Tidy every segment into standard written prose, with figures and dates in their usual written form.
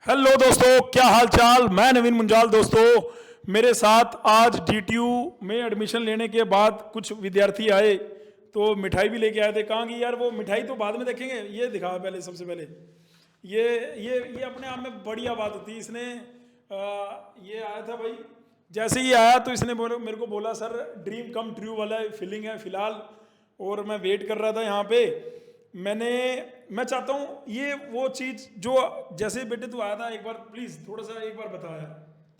Hello दोस्तों, क्या हाल चाल। मैं नवीन मुंजाल। दोस्तों, मेरे साथ आज डीटीयू में एडमिशन लेने के बाद कुछ विद्यार्थी आए तो मिठाई भी लेके आए थे। कहाँ की यार वो मिठाई, तो बाद में देखेंगे। ये दिखा पहले, सबसे पहले ये अपने आप में बढ़िया बात होती है। इसने ये आया था भाई। जैसे ही आया तो इसने मेरे को बोला, सर ड्रीम कम ट्रू वाला फीलिंग है फिलहाल, और मैं वेट कर रहा था यहाँ पे। मैं चाहता हूँ ये वो चीज़ जो, जैसे बेटे तू आया था, एक बार प्लीज़ थोड़ा सा एक बार बता यार,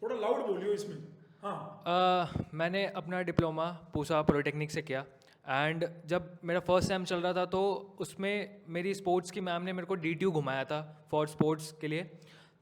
थोड़ा लाउड बोलियो इसमें। हाँ। मैंने अपना डिप्लोमा पूसा पॉलिटेक्निक से किया। एंड जब मेरा फर्स्ट सेम चल रहा था तो उसमें मेरी स्पोर्ट्स की मैम ने मेरे को डीटीयू घुमाया था फॉर स्पोर्ट्स के लिए।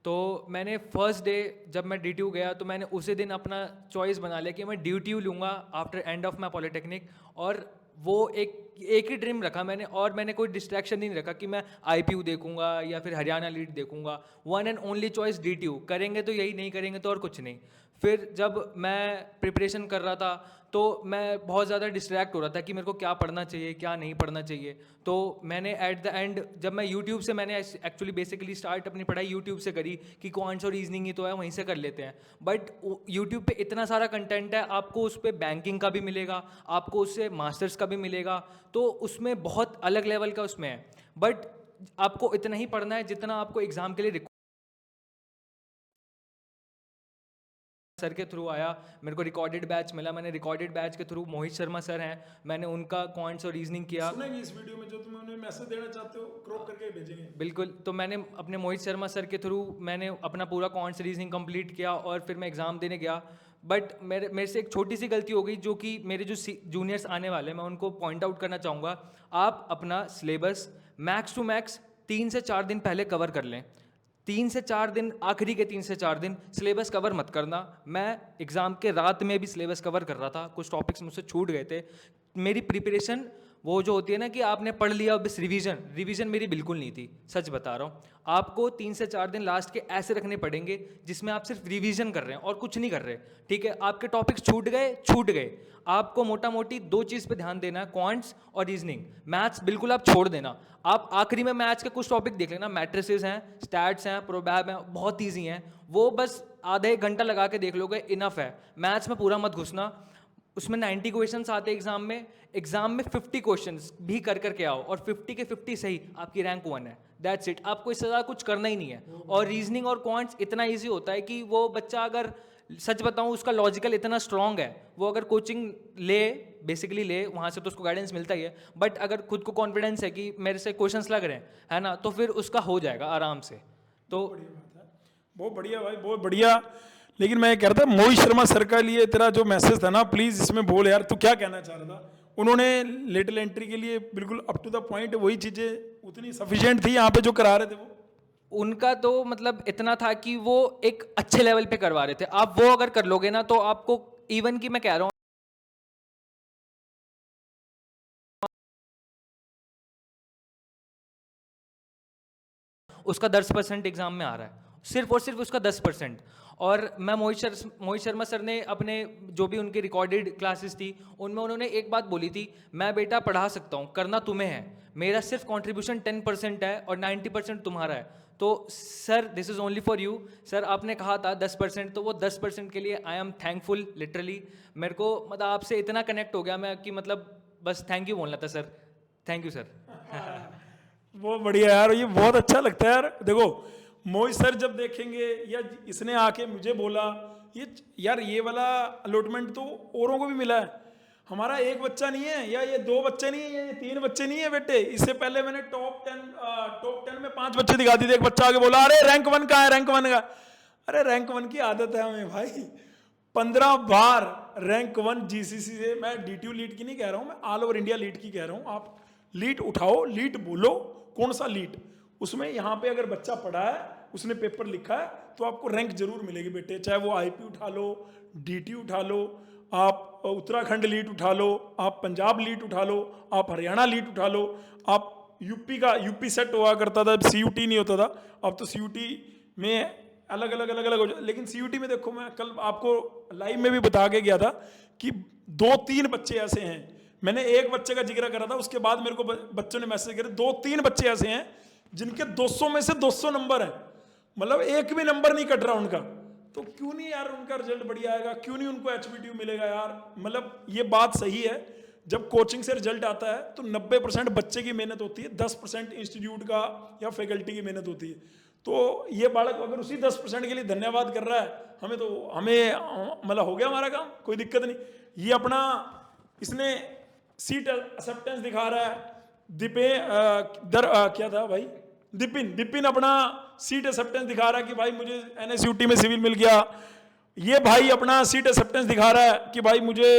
तो मैंने फर्स्ट डे जब मैं डीटीयू गया तो मैंने उसी दिन अपना चॉइस बना लिया कि मैं डीटीयू लूँगा after end of my polytechnic. और वो एक ही ड्रीम रखा मैंने, और मैंने कोई डिस्ट्रैक्शन नहीं रखा कि मैं आईपीयू देखूंगा या फिर हरियाणा लीड देखूंगा। One and only choice DTU, करेंगे तो यही, नहीं करेंगे तो और कुछ नहीं। फिर जब मैं प्रिपरेशन कर रहा था तो मैं बहुत ज़्यादा डिस्ट्रैक्ट हो रहा था कि मेरे को क्या पढ़ना चाहिए क्या नहीं पढ़ना चाहिए। तो मैंने एट द एंड जब मैं यूट्यूब से, मैंने एक्चुअली बेसिकली स्टार्ट अपनी पढ़ाई यूट्यूब से करी कि क्वांट्स और रीजनिंग ही तो है, वहीं से कर लेते हैं। बट यूट्यूब पे इतना सारा कंटेंट है, आपको उस पर बैंकिंग का भी मिलेगा, आपको उससे मास्टर्स का भी मिलेगा, तो उसमें बहुत अलग लेवल का उसमें है। बट आपको इतना ही पढ़ना है जितना आपको एग्ज़ाम के लिए सर के थ्रू आया। मेरे को रिकॉर्डेड बैच मिला, मैंने रिकॉर्डेड बैच के थ्रू, मोहित शर्मा सर हैं, मैंने उनका क्वांट्स और रीजनिंग किया। सुनेंगे इस वीडियो में जो तुम्हें उन्हें मैसेज देना चाहते हो, क्रॉप करके भेजेंगे। बिल्कुल। तो मैंने अपने मोहित शर्मा सर के थ्रू मैंने अपना पूरा क्वांट्स रीजनिंग कंप्लीट किया और फिर मैं एग्ज़ाम देने गया। बट मेरे से एक छोटी सी गलती हो गई, जो कि मेरे जो जूनियर्स आने वाले हैं मैं उनको पॉइंट आउट करना चाहूँगा। आप अपना सिलेबस मैक्स टू मैक्स 3 से 4 दिन पहले कवर कर लें। 3 से 4 दिन, आखिरी के 3 से 4 दिन सिलेबस कवर मत करना। मैं एग्ज़ाम के रात में भी सिलेबस कवर कर रहा था, कुछ टॉपिक्स मुझसे छूट गए थे। मेरी प्रिपरेशन वो जो होती है ना कि आपने पढ़ लिया बस रिवीजन मेरी बिल्कुल नहीं थी, सच बता रहा हूँ। आपको 3 से 4 दिन लास्ट के ऐसे रखने पड़ेंगे जिसमें आप सिर्फ रिवीजन कर रहे हैं और कुछ नहीं कर रहे। ठीक है, आपके टॉपिक्स छूट गए। आपको मोटा मोटी 2 चीज़ पे ध्यान देना है, क्वांट्स और रीजनिंग। मैथ्स बिल्कुल आप छोड़ देना। आप आखिरी में मैथ्स के कुछ टॉपिक देख लेना, मैट्रिसेस हैं, स्टैट्स हैं, प्रोबैब हैं, बहुत ईजी हैं, वो बस आधा एक घंटा लगा के देख लोगे, इनफ है। मैथ्स में पूरा मत घुसना। उसमें 90 क्वेश्चंस आते हैं एग्जाम में 50 क्वेश्चंस भी कर करके आओ और 50 के 50 सही, आपकी रैंक 1 है। दैट्स इट, आपको इससे ज़्यादा कुछ करना ही नहीं है। और रीजनिंग और क्वांट्स इतना ईजी होता है कि वो बच्चा, अगर सच बताऊं, उसका लॉजिकल इतना स्ट्रांग है, वो अगर कोचिंग ले, बेसिकली ले, वहाँ से तो उसको गाइडेंस मिलता ही है, बट अगर खुद को कॉन्फिडेंस है कि मेरे से क्वेश्चंस लग रहे हैं, है ना, तो फिर उसका हो जाएगा आराम से। तो बढ़िया बात है, बहुत बढ़िया भाई, बहुत बढ़िया। लेकिन मैं कह रहा था, मोहित शर्मा सर का लिए तेरा जो मैसेज था ना, प्लीज इसमें बोल यार, तू क्या कहना चाह रहा था। उन्होंने लिटिल एंट्री के लिए बिल्कुल अप टू द पॉइंट वही चीजें उतनी सफिशिएंट थी यहाँ पे जो करा रहे थे वो। उनका तो मतलब इतना था कि वो एक अच्छे लेवल पे करवा रहे थे। आप वो अगर कर लोगे ना तो आपको, इवन कि मैं कह रहा हूँ, उसका 10% एग्जाम में आ रहा है, सिर्फ और सिर्फ उसका 10%। और मैं मोहित शर्मा सर ने अपने जो भी उनकी रिकॉर्डेड क्लासेस थी उनमें उन्होंने एक बात बोली थी, मैं बेटा पढ़ा सकता हूँ, करना तुम्हें है, मेरा सिर्फ कंट्रीब्यूशन 10% है और 90% तुम्हारा है। तो sir, this is only for you. Sir आपने कहा था 10%, तो वो 10% के लिए आई एम थैंकफुल लिटरली। मेरे को मतलब आपसे इतना कनेक्ट हो गया मैं कि मतलब बस थैंक यू बोलना था सर। Thank you sir. बहुत बढ़िया यार, ये बहुत अच्छा लगता है यार। देखो, मोहित सर जब देखेंगे, या इसने आके मुझे बोला, ये यार ये वाला अलॉटमेंट तो औरों को भी मिला है, हमारा एक बच्चा नहीं है, या ये 2 बच्चे नहीं है, ये 3 बच्चे नहीं है बेटे। इससे पहले मैंने टॉप 10 में 5 बच्चे दिखा दिए थे। एक बच्चा आगे बोला, अरे रैंक 1 का है, रैंक 1 का। अरे रैंक 1 की आदत है हमें भाई। 15 बार रैंक 1 जीसीसी से। मैं डीटीयू लीड की नहीं कह रहा हूँ, मैं ऑल ओवर इंडिया लीड की कह रहा हूँ। आप लीड उठाओ, लीड बोलो, कौन सा लीड, उसमें यहाँ पे अगर बच्चा पढ़ा है, उसने पेपर लिखा है, तो आपको रैंक जरूर मिलेगी बेटे। चाहे वो आईपी उठा लो, डीटी उठा लो, आप उत्तराखंड लीड उठा लो, आप पंजाब लीड उठा लो, आप हरियाणा लीड उठा लो, आप यूपी सेट हुआ करता था, सीयूटी नहीं होता था। अब तो सीयूटी में अलग अलग हो जाए। लेकिन सीयूटी में देखो, मैं कल आपको लाइव में भी बता के गया था कि 2-3 बच्चे ऐसे हैं। मैंने एक बच्चे का जिक्र करा था, उसके बाद मेरे को बच्चों ने मैसेज करे, 2-3 बच्चे ऐसे हैं जिनके 200 में से 200 नंबर हैं। मतलब एक भी नंबर नहीं कट रहा उनका, तो क्यों नहीं यार उनका रिजल्ट बढ़िया आएगा, क्यों नहीं उनको HBTU मिलेगा यार। मतलब ये बात सही है, जब कोचिंग से रिजल्ट आता है तो 90% बच्चे की मेहनत होती है, 10% इंस्टीट्यूट का या फैकल्टी की मेहनत होती है। तो ये बालक अगर उसी 10% के लिए धन्यवाद कर रहा है, हमें तो मतलब हो गया हमारा काम, कोई दिक्कत नहीं। ये अपना इसने सीट एक्सेप्टेंस दिखा रहा है, क्या था भाई, दिपिन अपना सीट एक्सेप्टेंस दिखा रहा है कि भाई मुझे NSUT में सिविल मिल गया। ये भाई अपना सीट एक्सेप्टेंस दिखा रहा है कि भाई मुझे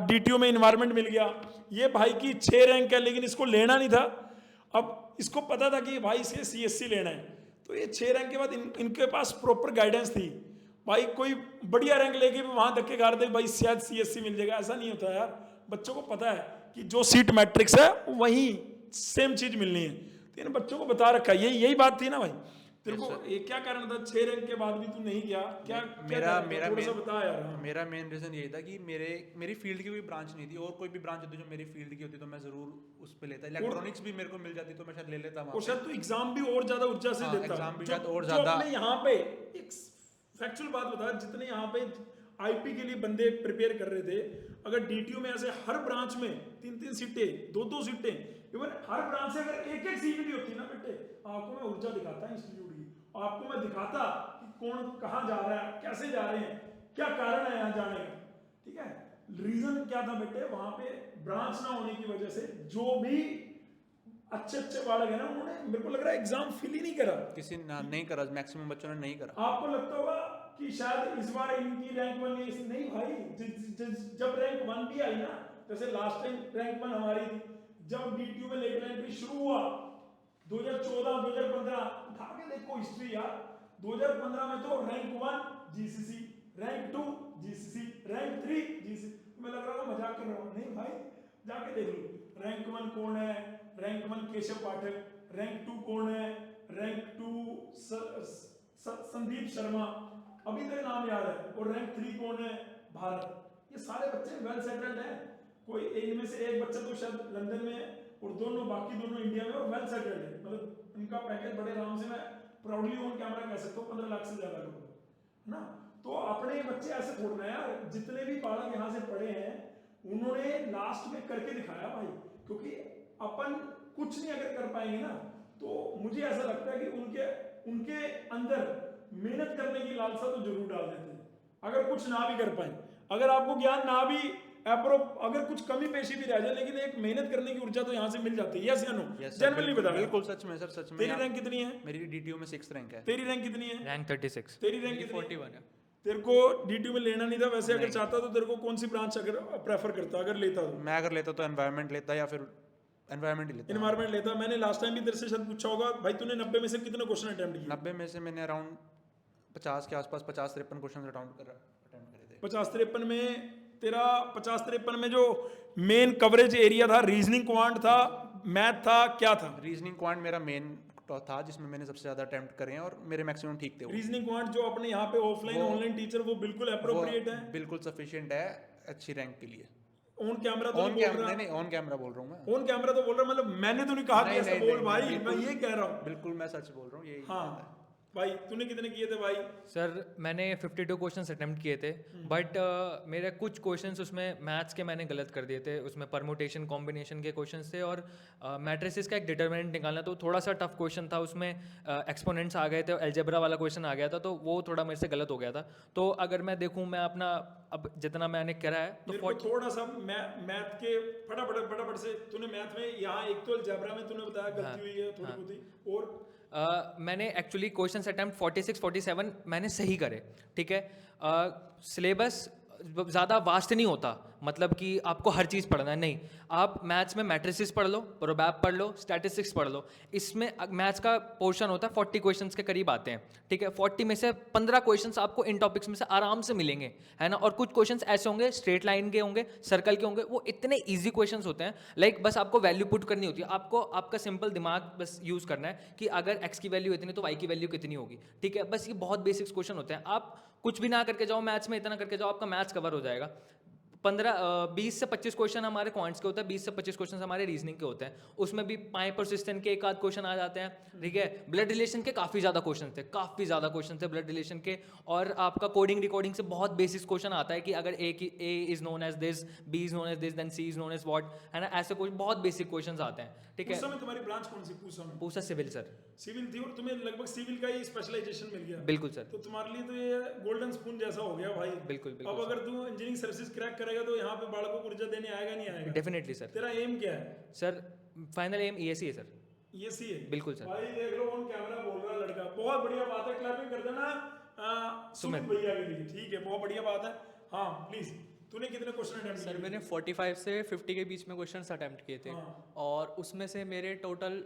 DTO में इन्वायरमेंट मिल गया। ये भाई की 6 रैंक है, लेकिन इसको लेना नहीं था। अब इसको पता था कि भाई इसे CSC लेना है, तो ये 6 रैंक के बाद इनके पास प्रॉपर गाइडेंस थी। भाई कोई बढ़िया रैंक लेके भी वहां धक्के खा रहे थे, भाई शायद CSC मिल जाएगा, ऐसा नहीं होता यार। बच्चों को पता है कि जो सीट मैट्रिक्स है वही सेम चीज मिलनी है, तो इन बच्चों को बता रखा है। यही बात थी ना भाई, तेरे को ये क्या कारण था 6 रैंक के बाद भी तू नहीं गया, क्या बता यार। मेरा मेन रीजन यही था कि मेरी फील्ड की कोई ब्रांच नहीं थी, और कोई भी ब्रांच होती जो मेरी फील्ड की होती तो मैं जरूर उस पे लेता। इलेक्ट्रॉनिक्स भी मेरे को मिल जाती तो मैं शायद ले लेता वहां, और शायद तू एग्जाम भी और ज्यादा ऊर्जा से देता। एग्जाम भी शायद और जो ज्यादा। अपने यहाँ पे एक फैक्चुअल बात बता, जितने यहाँ पे IP के लिए बंदे प्रिपेयर कर रहे थे, अगर DTO में ऐसे हर ब्रांच में 3-3 सीटें, 2-2 सीटें, इवन हर ब्रांच से अगर एक सीट भी होती ना बेटे, आपको मैं ऊर्जा दिखाता इंस्टीट्यूट की, आपको मैं दिखाता कि कौन कहाँ जा रहा है, कैसे जा रहे हैं, क्या कारण है यहाँ जाने का। ठीक है, रीजन क्या था बेटे, वहां पे ब्रांच ना होने की वजह से जो भी अच्छे बालक है ना, उन्होंने मेरे को लग रहा है एग्जाम फिल ही नहीं करा, किसी नहीं करा, मैक्सिमम बच्चों ने नहीं करा। आपको लगता होगा कि शायद इस बार इनकी रैंक 1 नहीं भाई, जब रैंक 1 भी आई ना, जैसे लास्ट टाइम रैंक 1 हमारी थी, जब DTO में लेटर एंट्री शुरू हुआ 2014 2015, उठा के देखो हिस्ट्री यार, 2015 में तो rank 1 GCC, rank 2 GCC, rank 3 GCC। मैं लग रहा था मजाक कर रहा हूँ, नहीं भाई जाके देख लो रैंक 1 कौन है, रैंक 1 केशव पाठक, रैंक 2 कौन है, रैंक 2 संदीप शर्मा, अभी तक नाम याद है, और रैंक 3 कौन है, भारत। ये सारे बच्चे वेल सेटल्ड हैं, कोई इनमें से एक बच्चा तो शायद लंदन में है, और बाकी दोनों इंडिया में, और वेल सेटल्ड है। मतलब इनका पैकेज बड़े आराम से, मैं प्राउडली ऑन कैमरा कह सकता हूँ 15 लाख से ज्यादा लोग ना। तो अपने बच्चे ऐसे छोड़ना है यार, जितने भी बालक यहाँ से पढ़े हैं उन्होंने लास्ट में करके दिखाया भाई, क्योंकि अपन कुछ नहीं अगर कर पाएंगे ना, तो मुझे ऐसा लगता है कि उनके अंदर मेहनत करने की लालसा तो जरूर डाल देते हैं, अगर कुछ ना भी कर पाए। अगर आपको ज्ञान ना भी अगर कुछ कमी पेशी भी रह जाए, लेकिन एक मेहनत करने की ऊर्जा तो यहाँ से मिल जाती है। यस या नो? जनरली बता, बिल्कुल सच में सर, सच में। तेरी रैंक कितनी है? मेरी DTO में 6th रैंक है। तेरी रैंक कितनी है? रैंक 36। तेरी रैंक कितनी 41 है। तेरे को DTO में लेना नहीं था वैसे, अगर चाहता तो तेरे को कौन सी ब्रांच अगर प्रेफर करता, अगर लेता तो? मैं अगर लेता तो एनवायरनमेंट लेता, या फिर एनवायरनमेंट ही लेता। एनवायरमेंट लेता। मैंने लास्ट टाइम भी तेरे से शायद पूछा होगा भाई, तूने 90 में से कितने क्वेश्चन अटेम्प्ट किए? 90 में से मैंने अराउंड 50 के आसपास 50-53 क्वेश्चन अटेम्प्ट करे थे। 50-53 में तेरा 50-53 में जो मेन कवरेज एरिया था, रीजनिंग क्वांट था, मैथ था, क्या था? रीजनिंग क्वांट मेरा मेन था, जिसमें मैंने सबसे ज्यादा अटेम्प्ट करे हैं, और मेरे मैक्सिमम ठीक थे। रीजनिंग क्वांट जो अपने यहाँ पे ऑफलाइन ऑनलाइन टीचर, वो बिल्कुल अप्रोप्रिएट है, बिल्कुल सफिशिएंट है अच्छी रैंक के लिए। ऑन कैमरा तो ऑन कैमरा नहीं, ऑन कैमरा बोल रहा हूँ मैं। ऑन कैमरा तो बोल रहा, मतलब मैंने तो नहीं कहा कि ऐसा बोल भाई, मैं ये कह रहा हूँ। बिल्कुल मैं सच बोल रहा हूँ, यही। हाँ भाई, तूने कितने किए थे भाई? सर मैंने 52 क्वेश्चंस अटेम्प्ट किए थे, बट मेरे कुछ क्वेश्चंस उसमें मैथ्स के मैंने गलत कर दिए थे। उसमें परमुटेशन कॉम्बिनेशन के क्वेश्चंस थे, और मैट्रिसेस का एक डिटरमिनेंट निकालना तो थोड़ा सा टफ क्वेश्चन था। उसमें एक्सपोनेंट्स आ गए थे, अलजेब्रा वाला क्वेश्चन आ गया था, तो वो थोड़ा मेरे से गलत हो गया था। तो अगर मैं देखूँ, मैं अपना अब जितना मैंने करा है तो थोड़ा सा मैथ के फटाफट से, तूने मैथ में यहाँ एक तो अलजेब्रा में तूने बताया गलती हुई है थोड़ी बहुत, और मैंने एक्चुअली क्वेश्चन अटैम्प्ट 46-47 मैंने सही करे, ठीक है। सिलेबस ज़्यादा वास्ट नहीं होता, मतलब कि आपको हर चीज़ पढ़ना है, नहीं। आप मैथ्स में मैट्रिसेस पढ़ लो, प्रोबैब पढ़ लो, स्टैटिस्टिक्स पढ़ लो। इसमें मैथ्स का पोर्शन होता है 40 क्वेश्चंस के करीब आते हैं, ठीक है। 40 में से 15 क्वेश्चंस आपको इन टॉपिक्स में से आराम से मिलेंगे, है ना। और कुछ क्वेश्चंस ऐसे होंगे, स्ट्रेट लाइन के होंगे, सर्कल के होंगे, वो इतने ईजी क्वेश्चंस होते हैं। लाइक बस आपको वैल्यू पुट करनी होती है, आपको आपका सिंपल दिमाग बस यूज़ करना है कि अगर एक्स की वैल्यू इतनी तो वाई की वैल्यू कितनी होगी, ठीक है। बस ये बहुत बेसिक्स क्वेश्चन होते हैं। आप कुछ भी ना करके जाओ मैथ्स में, इतना करके जाओ, आपका मैथ्स कवर हो जाएगा। 20 से 25 क्वेश्चन हमारे क्वांट्स के होते हैं, 20 से 25 क्वेश्चन हमारे रीजनिंग के होते हैं। उसमें भी पाई परसिस्टेंट के एक आध क्वेश्चन आ जाते हैं, ठीक है। ब्लड रिलेशन के काफ़ी ज़्यादा क्वेश्चन थे, काफ़ी ज़्यादा क्वेश्चन थे ब्लड रिलेशन के। और आपका कोडिंग रिकॉर्डिंग से बहुत बेसिक क्वेश्चन आता है कि अगर A is known as this, B is known as this, then C is known as what, है ना। ऐसे कुछ बहुत बेसिक क्वेश्चन आते हैं, ठीक है। पूसा में तुम्हारी ब्रांच कौन सी? पूसा में पूसा सिविल सर। सिविल थी और तुम्हें लगभग सिविल का ही स्पेशलाइजेशन मिल गया। बिल्कुल सर। तो तुम्हारे लिए तो ये गोल्डन स्पून जैसा हो गया भाई। बिल्कुल, बिल्कुल अब अगर तू इंजीनियरिंग सर्विसेज क्रैक करेगा तो यहाँ पे बालकों को ऊर्जा देने आएगा नहीं आएगा? Definitely sir. तेरा एम क्या है? सर फाइनल एम ईएससी है सर। ये सी है? बिल्कुल सर। भाई देख लो ऑन कैमरा बोल रहा लड़का, बहुत बढ़िया बात है, क्लैपिंग कर देना सुमित भैया के लिए, ठीक है, बहुत बढ़िया बात है। हाँ प्लीज, तूने कितने क्वेश्चन अटेम्प्ट किए? सर मैंने 45 से 50 के बीच में क्वेश्चंस अटेम्प्ट किए थे। हाँ। और उसमें से मेरे टोटल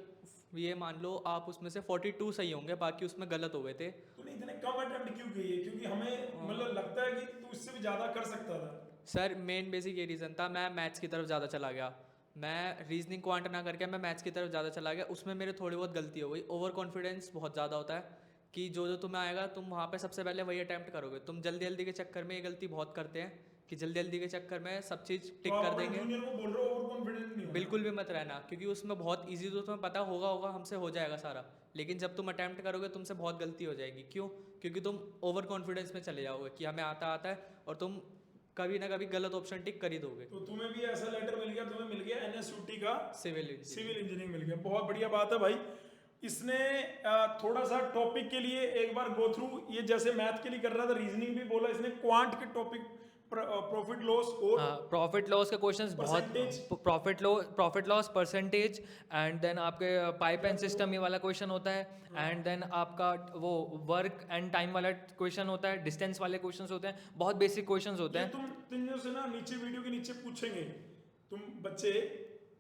ये मान लो आप उसमें से 42 सही होंगे, बाकी उसमें गलत हो गए थे। तूने इतने कम अटेम्प्ट क्यों किए? क्योंकि हमें मतलब लगता है कि तू इससे भी ज्यादा कर सकता था। सर मेन बेसिक ये रीज़न था, मैं मैथ्स की तरफ ज़्यादा चला गया। मैं रीजनिंग क्वांट ना करके मैं मैथ्स की तरफ ज़्यादा चला गया, उसमें मेरे थोड़ी बहुत गलती हो गई। ओवर कॉन्फिडेंस बहुत ज़्यादा होता है कि जो तुम्हें आएगा तुम वहाँ पे सबसे पहले वही अटैम्प्ट करोगे। तुम जल्दी जल्दी के चक्कर में ये गलती बहुत करते हैं कि जल्दी जल्दी के चक्कर में सब चीज़ टिक कर देंगे। जूनियर को बोल रहे हो ओवर कॉन्फिडेंट नहीं होना। बिल्कुल भी मत रहना, क्योंकि उसमें बहुत इजी, तो तुम्हें पता होगा हमसे हो जाएगा सारा, लेकिन जब तुम अटैम्प्ट करोगे तुमसे बहुत गलती हो जाएगी। क्यों? क्योंकि तुम ओवर कॉन्फिडेंस में चले जाओगे कि हमें आता है, और तुम कभी ना कभी गलत ऑप्शन टिक कर ही दोगे। तो तुम्हें भी ऐसा लेटर मिल गया, तुम्हें मिल गया एनएसयूटी का सिविल इंजीनियरिंग मिल गया, बहुत बढ़िया बात है भाई। इसने थोड़ा सा टॉपिक के लिए एक बार गो थ्रू, ये जैसे मैथ के लिए कर रहा था, रीजनिंग भी बोला इसने, क्वांट के टॉपिक, प्रॉफिट लॉस और प्रॉफिट लॉस के क्वेश्चंस बहुत, profit loss percentage, and then आपके पाइप एंड सिस्टम ये वाला क्वेश्चन होता है, एंड देन आपका वो वर्क एंड टाइम वाला क्वेश्चन होता है, डिस्टेंस वाले क्वेश्चंस होते हैं, बहुत बेसिक क्वेश्चंस होते हैं। तुम से ना नीचे वीडियो के नीचे पूछेंगे, तुम बच्चे,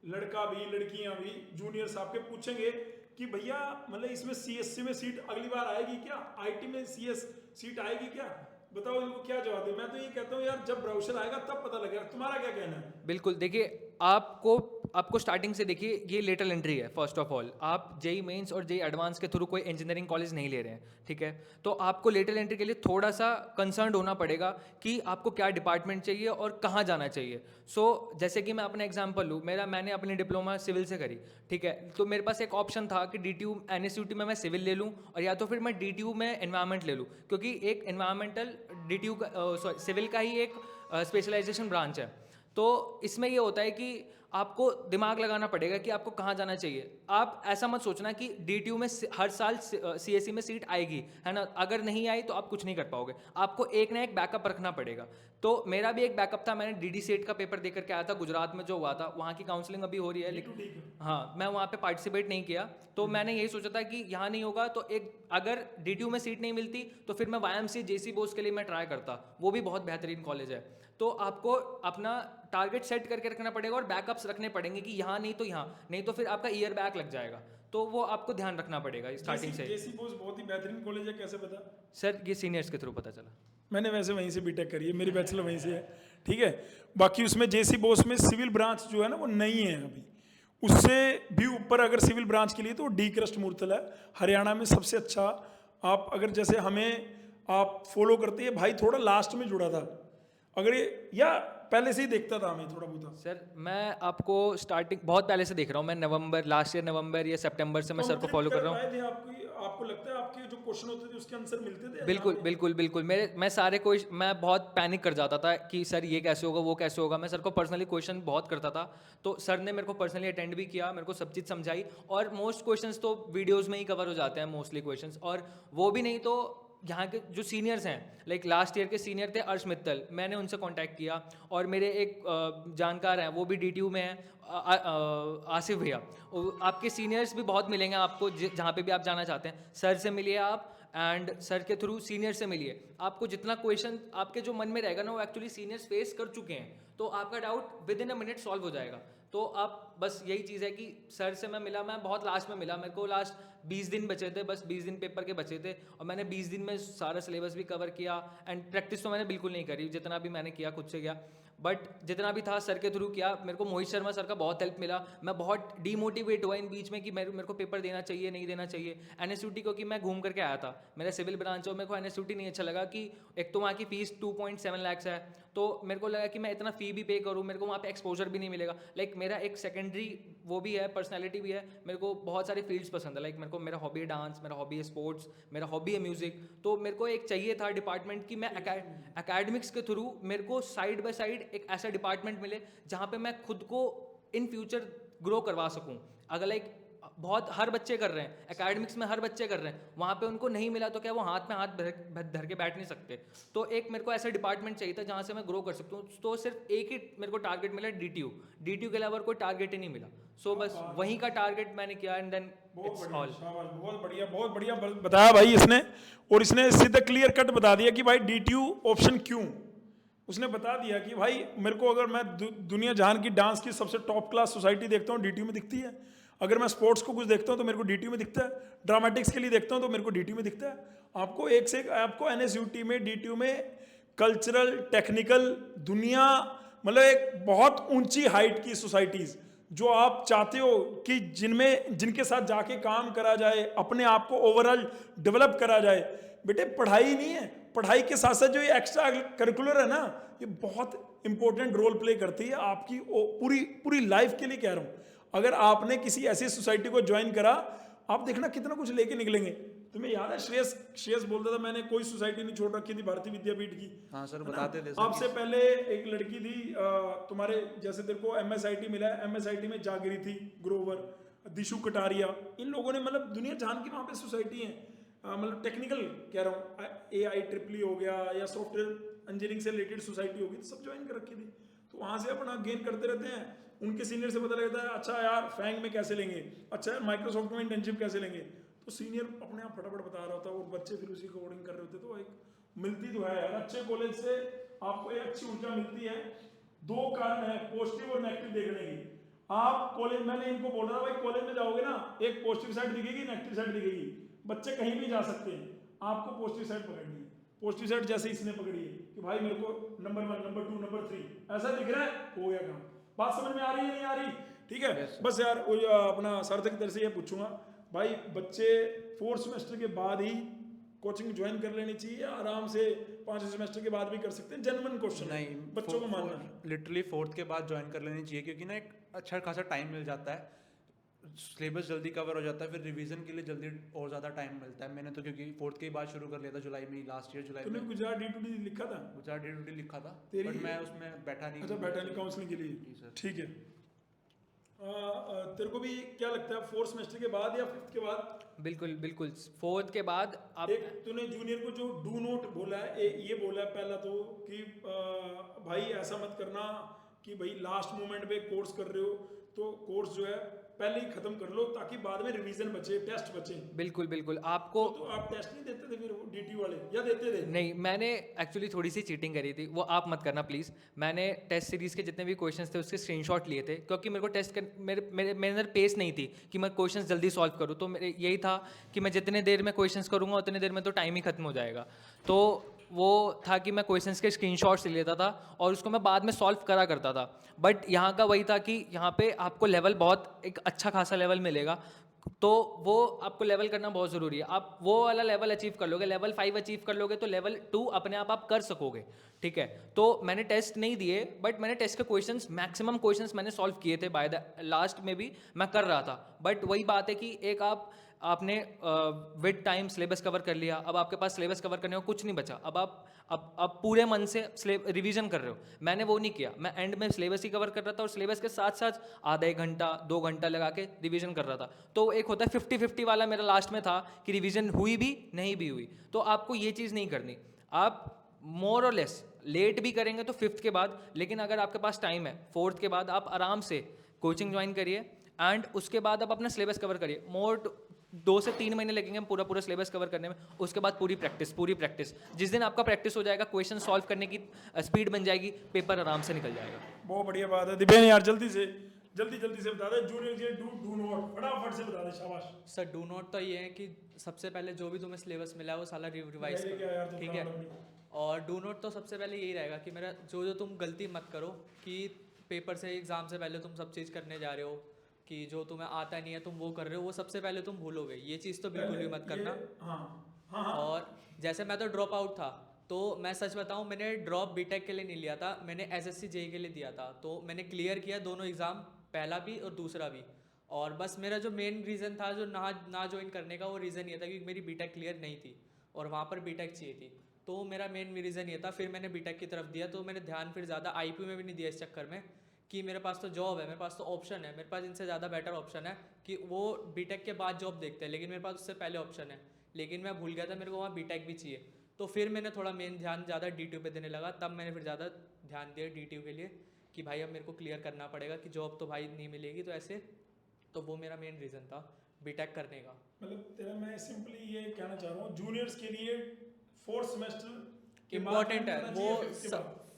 लड़का भी लड़कियां भी, जूनियर्स आपके पूछेंगे कि भैया मतलब इसमें सीएससी में सीट अगली बार आएगी क्या, आईटी में सीएस सीट आएगी क्या, बताओ इनको क्या जवाब दे। मैं तो ये कहता हूँ यार जब ब्राउजर आएगा तब पता लगेगा। तुम्हारा क्या कहना है? बिल्कुल, देखिए आपको स्टार्टिंग से देखिए ये लेटरल एंट्री है। फर्स्ट ऑफ ऑल आप जेई मेंस और जेई एडवांस के थ्रू कोई इंजीनियरिंग कॉलेज नहीं ले रहे हैं, ठीक है। तो आपको लेटरल एंट्री के लिए थोड़ा सा कंसर्न होना पड़ेगा कि आपको क्या डिपार्टमेंट चाहिए और कहाँ जाना चाहिए। सो जैसे कि मैं अपना एग्जांपल लूँ, मैंने अपनी डिप्लोमा सिविल से करी, ठीक है। तो मेरे पास एक ऑप्शन था कि DTU NSUT में मैं सिविल ले लूँ, और या तो फिर मैं DTU में एनवायरमेंट ले लूँ, क्योंकि एक एनवायरमेंटल DTU का सिविल का ही एक स्पेशलाइजेशन ब्रांच है। तो इसमें ये होता है कि आपको दिमाग लगाना पड़ेगा कि आपको कहाँ जाना चाहिए। आप ऐसा मत सोचना कि DTU में हर साल CSE में सीट आएगी, है ना। अगर नहीं आई तो आप कुछ नहीं कर पाओगे, आपको एक ना एक बैकअप रखना पड़ेगा। तो मेरा भी एक बैकअप था, मैंने DD सेट का पेपर दे करके आया था, गुजरात में जो हुआ था, वहाँ की काउंसलिंग अभी हो रही है, लेकिन हाँ मैं वहाँ पे पार्टिसिपेट नहीं किया। तो मैंने यही सोचा था कि यहाँ नहीं होगा तो एक, अगर DTU में सीट नहीं मिलती तो फिर मैं YMCA JC बोस के लिए मैं ट्राई करता, वो भी बहुत बेहतरीन कॉलेज है। तो आपको अपना टारगेट सेट करके रखना पड़ेगा और बैकअप्स रखने पड़ेंगे कि यहाँ नहीं तो यहाँ नहीं, तो फिर आपका ईयर बैक लग जाएगा। तो वो आपको ध्यान रखना पड़ेगा स्टार्टिंग से। जेसी बोस बहुत ही बेहतरीन कॉलेज है, कैसे पता? सर ये सीनियर्स के थ्रू पता चला। मैंने वैसे वहीं से बीटेक करी है, मेरी बैचलर वहीं से है, ठीक है। बाकी उसमें जेसी बोस में सिविल ब्रांच जो है ना वो नहीं है अभी, उससे भी ऊपर अगर सिविल ब्रांच के लिए तो डी क्रस्ट मूर्तल है, हरियाणा में सबसे अच्छा। आप अगर जैसे हमें आप फॉलो करते हैं, भाई थोड़ा लास्ट में जुड़ा था, अगर ये या पहले से ही देखता था हमें थोड़ा बहुत? सर मैं आपको स्टार्टिंग बहुत पहले से देख रहा हूँ, मैं लास्ट ईयर नवंबर या सितंबर से मैं सर को फॉलो कर रहा हूँ। आपको लगता है आपके जो क्वेश्चन होते थे उसके आंसर मिलते थे? बिल्कुल मैं बहुत पैनिक कर जाता था कि सर ये कैसे होगा, वो कैसे होगा। मैं सर को पर्सनली क्वेश्चन बहुत करता था, तो सर ने मेरे को पर्सनली अटेंड भी किया, मेरे को सब चीज़ समझाई, और मोस्ट क्वेश्चंस तो वीडियोस में ही कवर हो जाते हैं मोस्टली क्वेश्चंस। और वो भी नहीं तो यहाँ के जो सीनियर्स हैं, लाइक लास्ट ईयर के सीनियर थे अर्श मित्तल, मैंने उनसे कांटेक्ट किया, और मेरे एक जानकार हैं वो भी DTU में हैं, आसिफ भैया। आपके सीनियर्स भी बहुत मिलेंगे आपको जहाँ पे भी आप जाना चाहते हैं, सर से मिलिए आप, एंड सर के थ्रू सीनियर से मिलिए। आपको जितना क्वेश्चन आपके जो मन में रहेगा ना वो एक्चुअली सीनियर्स फेस कर चुके हैं, तो आपका doubt with in a minute solve हो जाएगा। तो आप बस यही चीज़ है कि सर से मैं मिला, मैं बहुत लास्ट में मिला, मेरे को लास्ट 20 दिन बचे थे, बस 20 दिन पेपर के बचे थे, और मैंने 20 दिन में सारा सिलेबस भी कवर किया, एंड प्रैक्टिस तो मैंने बिल्कुल नहीं करी, जितना भी मैंने किया खुद से किया। बट जितना भी था सर के थ्रू किया, मेरे को मोहित शर्मा सर का बहुत हेल्प मिला। मैं बहुत डीमोटिवेट हुआ इन बीच में कि मेरे को पेपर देना चाहिए नहीं देना चाहिए एनएसयूटी, क्योंकि मैं घूम करके आया था, मेरा सिविल ब्रांच और मेरे को एनएसयूटी नहीं अच्छा लगा कि एक तो वहाँ की फीस 2.7 लाख है, तो मेरे को लगा कि मैं इतना फ़ी भी पे करूँ, मेरे को वहाँ पे एक्सपोजर भी नहीं मिलेगा। लाइक मेरा एक सेकेंडरी वो भी है, पर्सनैलिटी भी है, मेरे को बहुत सारे फील्ड्स पसंद है। लाइक मेरे को, मेरा हॉबी है डांस, मेरा हॉबी है स्पोर्ट्स, मेरा हॉबी है म्यूज़िक, तो मेरे को एक चाहिए था डिपार्टमेंट कि मैं एकेडमिक्स के थ्रू मेरे को साइड बाय साइड एक ऐसा डिपार्टमेंट मिले जहाँ पे मैं खुद को इन फ्यूचर ग्रो करवा सकूँ। अगर लाइक बहुत हर बच्चे कर रहे हैं, एकेडमिक्स में हर बच्चे कर रहे हैं, वहाँ पे उनको नहीं मिला तो क्या वो हाथ में हाथ धर के बैठ नहीं सकते। तो एक मेरे को ऐसा डिपार्टमेंट चाहिए था जहाँ से मैं ग्रो कर सकता हूँ। तो सिर्फ एक ही मेरे को टारगेट मिला, DTU के अलावा कोई टारगेट ही नहीं मिला। सो बस वहीं का टारगेट मैंने किया एंड देन इट्स ऑल। बहुत बढ़िया बताया भाई इसने, और इसने सीधा क्लियर कट बता दिया कि भाई DTU ऑप्शन क्यों। उसने बता दिया कि भाई मेरे को, अगर मैं दुनिया जहान की डांस की सबसे टॉप क्लास सोसाइटी देखता हूँ, DTU में दिखती है। अगर मैं स्पोर्ट्स को कुछ देखता हूँ तो मेरे को DTU में दिखता है। ड्रामेटिक्स के लिए देखता हूँ तो मेरे को DTU में दिखता है। आपको एक से एक, आपको NSUT में, DTU में कल्चरल, टेक्निकल, दुनिया, मतलब एक बहुत ऊंची हाइट की सोसाइटीज़ जो आप चाहते हो कि जिनके साथ जाके काम करा जाए, अपने आप को ओवरऑल डेवलप करा जाए। बेटे पढ़ाई नहीं है, पढ़ाई के साथ साथ जो ये एक्स्ट्रा करिकुलर है ना, ये बहुत इंपॉर्टेंट रोल प्ले करती है आपकी पूरी लाइफ के लिए कह रहा हूँ। अगर आपने किसी ऐसी सोसाइटी को ज्वाइन करा, आप देखना कितना कुछ लेके निकलेंगे। तुम्हें याद है श्रेयस बोलता था मैंने कोई सोसाइटी नहीं छोड़ रखी थी भारतीय विद्यापीठ की। हाँ सर, बताते थे। आपसे पहले एक लड़की थी तुम्हारे जैसे, तेरे को MSIT मिला है, MSIT में जागरी थी, ग्रोवर, दिशु कटारिया, इन लोगों ने मतलब दुनिया जान की वहाँ पे सोसाइटी है, मतलब टेक्निकल कह रहा हूँ, AIEEE हो गया या सॉफ्टवेयर इंजीनियरिंग से रिलेटेड सोसाइटी होगी, तो सब ज्वाइन कर रखी थी। तो वहाँ से अपना गेन करते रहते हैं। उनके सीनियर से पता लगता है, अच्छा यार फैंग में कैसे लेंगे, अच्छा यार माइक्रोसॉफ्ट में इंटर्नशिप कैसे लेंगे, तो सीनियर अपने आप फटाफट बता रहा होता है और बच्चे फिर उसी कोडिंग कर रहे होते। तो एक मिलती तो है यार, अच्छे कॉलेज से आपको एक अच्छी ऊर्जा मिलती है। दो कारण है पॉजिटिव और नेगेटिव देखने की। आप कॉलेज, मैंने इनको बोल रहा भाई कॉलेज में जाओगे ना, एक पॉजिटिव साइड दिखेगी, नेगेटिव साइड दिखेगी। बच्चे कहीं भी जा सकते हैं, आपको पॉजिटिव साइड पकड़नी है। पॉजिटिव साइड जैसे इसने पकड़ी है कि भाई मेरे को नंबर 1, नंबर 2, नंबर 3 ऐसा दिख रहा है, हो गया काम। बात समझ में आ रही है नहीं आ रही? ठीक है। बस यार वो अपना सार्थक की तरफ से ये पूछूंगा भाई, बच्चे 4th सेमेस्टर के बाद ही कोचिंग ज्वाइन कर लेनी चाहिए, आराम से 5वें सेमेस्टर के बाद भी कर सकते हैं? जेन्युइन क्वेश्चन नहीं, बच्चों को मानना लिटरली 4th के बाद ज्वाइन कर लेनी चाहिए, क्योंकि ना एक अच्छा खासा टाइम मिल जाता है, सिलेबस जल्दी कवर हो जाता है, फिर रिवीजन के लिए जल्दी और ज़्यादा टाइम मिलता है। मैंने तो क्योंकि 4th के बाद शुरू कर लिया था जुलाई में, लास्ट ईयर जुलाई में। तूने गुजरात D2D लिखा था? गुजरात D2D लिखा था, तेरी, बट मैं उसमें बैठा नहीं। अच्छा बैठा नहीं काउंसलिंग के लिए, ठीक है। तेरे को भी क्या लगता है 4th सेमेस्टर के बाद या 5th के बाद? बिल्कुल बिल्कुल 4th के बाद आप एक तूने जूनियर को जो डू नोट बोला है, ये बोला है पहला तो कि भाई ऐसा मत करना कि भाई लास्ट मोमेंट पे कोर्स कर रहे हो तो कोर्स जो है पहले ही खत्म कर लो, ताकि बाद में रिवीजन बचे, टेस्ट बचे। बिल्कुल बिल्कुल आपको तो आप टेस्ट नहीं देते थे फिर DTU वाले, या देते थे? नहीं, मैंने एक्चुअली थोड़ी सी चीटिंग करी थी, वो आप मत करना प्लीज़। मैंने टेस्ट सीरीज़ के जितने भी क्वेश्चंस थे उसके स्क्रीनशॉट लिए थे, क्योंकि मेरे को मेरे अंदर पेस नहीं थी कि मैं क्वेश्चंस जल्दी सॉल्व करूँ। तो मेरे यही था कि मैं जितने देर में क्वेश्चंस करूँगा उतने देर में तो टाइम ही खत्म हो जाएगा। तो वो था कि मैं क्वेश्चंस के स्क्रीनशॉट्स ले लेता था और उसको मैं बाद में सॉल्व करा करता था। बट यहाँ का वही था कि यहाँ पे आपको लेवल बहुत एक अच्छा खासा लेवल मिलेगा, तो वो आपको लेवल करना बहुत ज़रूरी है। आप वो वाला लेवल अचीव कर लोगे, लेवल 5 अचीव कर लोगे तो लेवल 2 अपने आप कर सकोगे, ठीक है। तो मैंने टेस्ट नहीं दिए, बट मैंने टेस्ट के क्वेश्चंस, मैक्सिमम क्वेश्चंस मैंने सॉल्व किए थे, बाय द लास्ट में भी मैं कर रहा था। बट वही बात है कि एक आपने विद टाइम सिलेबस कवर कर लिया, अब आपके पास सिलेबस कवर करने को कुछ नहीं बचा, अब आप पूरे मन से रिवीजन कर रहे हो। मैंने वो नहीं किया, मैं एंड में सिलेबस ही कवर कर रहा था और सिलेबस के साथ साथ आधा 1 घंटा 2 घंटा लगा के रिवीजन कर रहा था। तो एक होता है 50-50 वाला मेरा लास्ट में था कि रिवीजन हुई भी नहीं भी हुई। तो आपको ये चीज़ नहीं करनी, आप मोर और लेस लेट भी करेंगे तो 5th के बाद, लेकिन अगर आपके पास टाइम है 4th के बाद आप आराम से कोचिंग ज्वाइन करिए एंड उसके बाद आप अपना सिलेबस कवर करिए। 2 से 3 महीने लगेंगे पूरा सिलेबस कवर करने में, उसके बाद पूरी प्रैक्टिस। जिस दिन आपका प्रैक्टिस हो जाएगा, क्वेश्चन सॉल्व करने की स्पीड बन जाएगी, पेपर आराम से निकल जाएगा। बहुत बढ़िया बात है दिव्यन यार, जल्दी से जल्दी जल्दी से बता दे जूनियर ये डू नॉट फटाफट से बता दे शाबाश। सर डू नॉट तो ये है कि सबसे पहले जो भी तुम्हें सिलेबस मिला है वो सारा रिवाइज ये क्या यार करो, तुम ठीक खराब है। लग रही। और डू नोट तो सबसे पहले यही रहेगा कि मेरा जो तुम गलती मत करो कि पेपर से एग्ज़ाम से पहले तुम सब चीज़ करने जा रहे हो कि जो तुम्हें आता नहीं है तुम वो कर रहे हो, वो सबसे पहले तुम भूलोगे, ये चीज़ तो बिल्कुल भी मत करना। हाँ हाँ हाँ और जैसे मैं तो ड्रॉप आउट था, तो मैं सच बताऊं मैंने ड्रॉप बीटेक के लिए नहीं लिया था, मैंने एसएससी जेई के लिए दिया था। तो मैंने क्लियर किया दोनों एग्ज़ाम, पहला भी और दूसरा भी। और बस मेरा जो मेन रीज़न था जो ना ज्वाइन करने का, वो रीज़न ये था कि मेरी बीटेक क्लियर नहीं थी और वहाँ पर बीटेक चाहिए थी। तो मेरा मेन रीज़न ये था। फिर मैंने बीटेक की तरफ दिया, तो मैंने ध्यान फिर ज़्यादा आईपी में भी नहीं दिया इस चक्कर में कि मेरे पास तो जॉब है, मेरे पास तो ऑप्शन है, मेरे पास इनसे ज़्यादा बेटर ऑप्शन है कि वो बीटेक के बाद जॉब देखते हैं, लेकिन मेरे पास उससे पहले ऑप्शन है। लेकिन मैं भूल गया था मेरे को वहाँ बीटेक भी चाहिए। तो फिर मैंने थोड़ा मेन ध्यान ज़्यादा DTU पे देने लगा, तब मैंने फिर ज़्यादा ध्यान दिया DTU के लिए कि भाई अब मेरे को क्लियर करना पड़ेगा कि जॉब तो भाई नहीं मिलेगी, तो ऐसे। तो वो मेरा मेन रीज़न था बीटेक करने का। मतलब तेरा मैं सिंपली ये कहना चाह रहा हूँ जूनियर्स के लिए 4th सेमेस्टर इम्पॉर्टेंट है वो,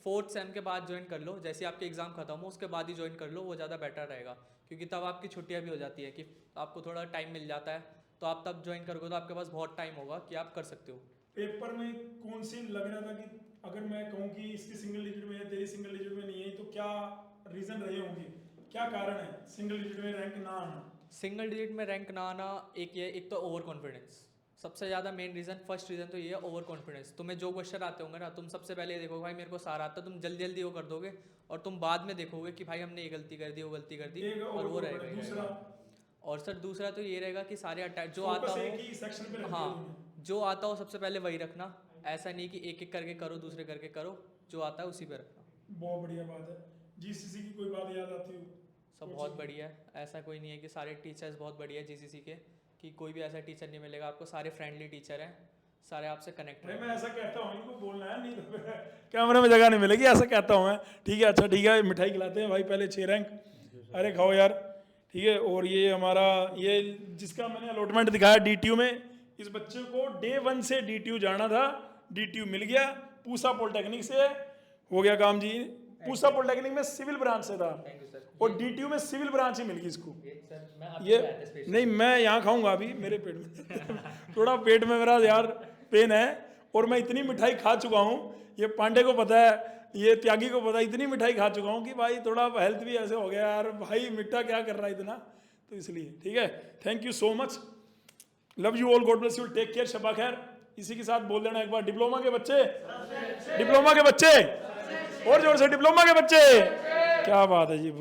4th सेम के बाद ज्वाइन कर लो, जैसे आपके एग्ज़ाम खत्म हो उसके बाद ही ज्वाइन कर लो, वो ज़्यादा बेटर रहेगा। क्योंकि तब आपकी छुट्टियाँ भी हो जाती है कि आपको थोड़ा टाइम मिल जाता है, तो आप तब ज्वाइन करोगे तो आपके पास बहुत टाइम होगा कि आप कर सकते हो। पेपर में कौन सी लग रहा था कि अगर मैं कहूँ कि इसकी सिंगल डिजिट में है तेरी सिंगल डिजिट में नहीं है, तो क्या रीजन रहे होंगे, क्या कारण है सिंगल डिजिट में रैंक ना आना? सिंगल डिजिट में रैंक ना आना एक तो ओवर कॉन्फिडेंस, सबसे ज़्यादा मेन रीज़न, फर्स्ट रीज़न तो ये है ओवर कॉन्फिडेंस। तुम्हें जो क्वेश्चन आते होंगे ना, तुम सबसे पहले ये देखोगे भाई मेरे को सारा आता, तुम जल्दी जल्दी वो कर दोगे और तुम बाद में देखोगे कि भाई हमने ये गलती कर दी, वो गलती कर दी, और वो रहेगा ही दूसरा रहेगा। और सर दूसरा तो ये रहेगा कि सारे अटैक जो focus आता एक हो, ही सेक्शन पे रख दिया हाँ तुमने। जो आता हो सबसे पहले वही रखना। ऐसा नहीं कि एक एक करके करो, दूसरे करके करो, जो आता है उसी पे रखना। बहुत बढ़िया बात है। GCC की कोई बात याद आती हो? सब बहुत बढ़िया है, ऐसा कोई नहीं है कि सारे टीचर्स बहुत बढ़िया है GCC के, कि कोई भी ऐसा टीचर नहीं मिलेगा आपको, सारे फ्रेंडली टीचर हैं, सारे आपसे कनेक्ट भाई हैं। मैं ऐसा कहता हूँ, इनको बोलना है नहीं तो कैमरे में जगह नहीं मिलेगी, ऐसा कहता हूँ मैं। ठीक है, अच्छा ठीक है, मिठाई खिलाते हैं भाई, पहले 6 रैंक, अरे खाओ यार, ठीक है। और ये हमारा ये जिसका मैंने अलॉटमेंट दिखाया DTU में, इस बच्चे को Day 1 से DTU जाना था, DTU मिल गया, पूसा पॉलिटेक्निक से हो गया काम जी। पूसा पॉलिटेक्निक में सिविल ब्रांच से था और DTU में सिविल ब्रांच ही मिल गई इसको। ये नहीं, मैं यहाँ खाऊंगा अभी, मेरे पेट में थोड़ा पेट में मेरा यार पेन है, और मैं इतनी मिठाई खा चुका हूँ, ये पांडे को पता है, ये त्यागी को पता है, इतनी मिठाई खा चुका हूँ कि भाई थोड़ा हेल्थ भी ऐसे हो गया यार, भाई मिठा क्या कर रहा है इतना, तो इसलिए ठीक है। Thank you so much, love you all, God bless you, take care, शबा खैर। इसी के साथ बोल देना एक बार, डिप्लोमा के बच्चे, डिप्लोमा के बच्चे, और जोर से डिप्लोमा के बच्चे, क्या बात है जी।